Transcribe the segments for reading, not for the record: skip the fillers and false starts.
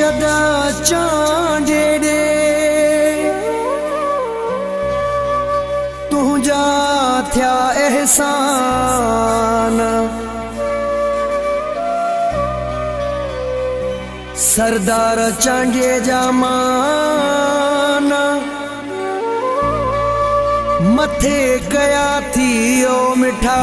छदा चांडेड़े तुझा थिया एहसान सरदार चांडे जामान मथे कया थी ओ मिठा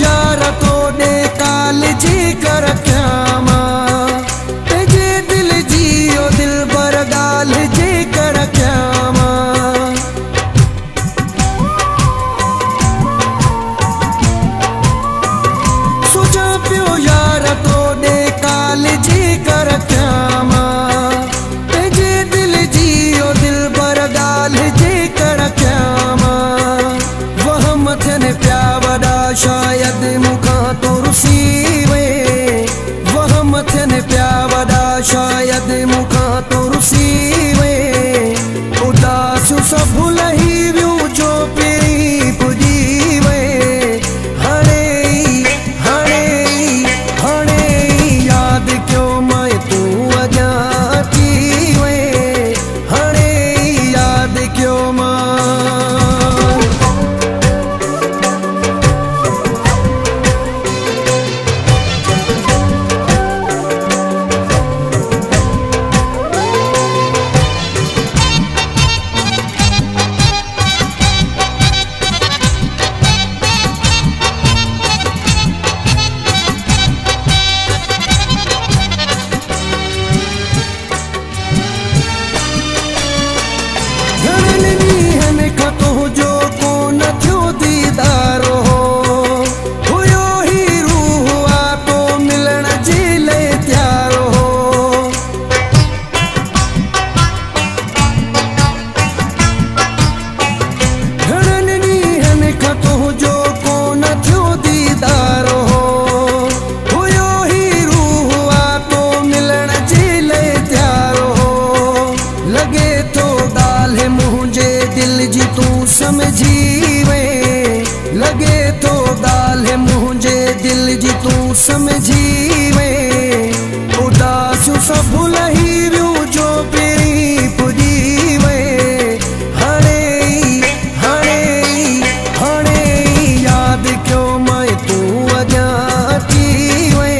यार तोड़े काल जी कर क्यामा तेजे दिल जियो दिल बर गाल जी कर क्यामा सोचा पियो यार तोड़े काल जी कर क्यामा तेजे दिल जियो दिल बर गाल जी कर क्यामा वह मथन प्या वड़ा शायद मुखा तो रुसीवे वह मथन प्या वड़ा शायद मुखा तो रुसीवे उदास सब लही व्यू जो पेरी पुजीवे हणे हणे हणे याद क्यों मैं तू अजा थीवे हणे याद क्यों मां समझीवे लगे तो गाल मुझे दिल जी तू समझीवे उदास सब लही व्यू जो पेरी पुजीवे हणे हणे हणे याद क्यों मैं तू अजा थीवे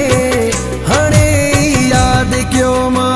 हणे याद क्यों मां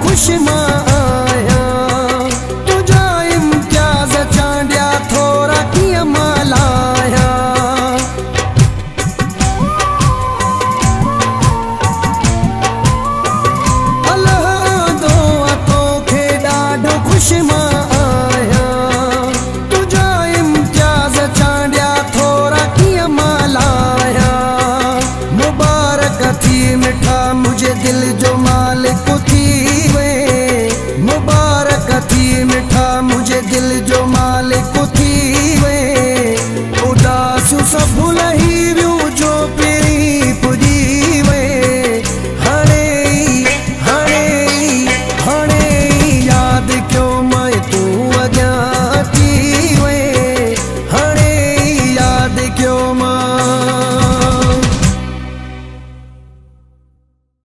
खुश मां आया तुझा इम्तियाज चांडिया थोड़ा किया मालाया अल्लाह दुआ तोखे ॾाढो खुश मां आया तुझा इम्तियाज चांडिया थोड़ा किया मालाया मुबारक थी मिठा मुझे दिल जो मालिक थी वे मालिक थी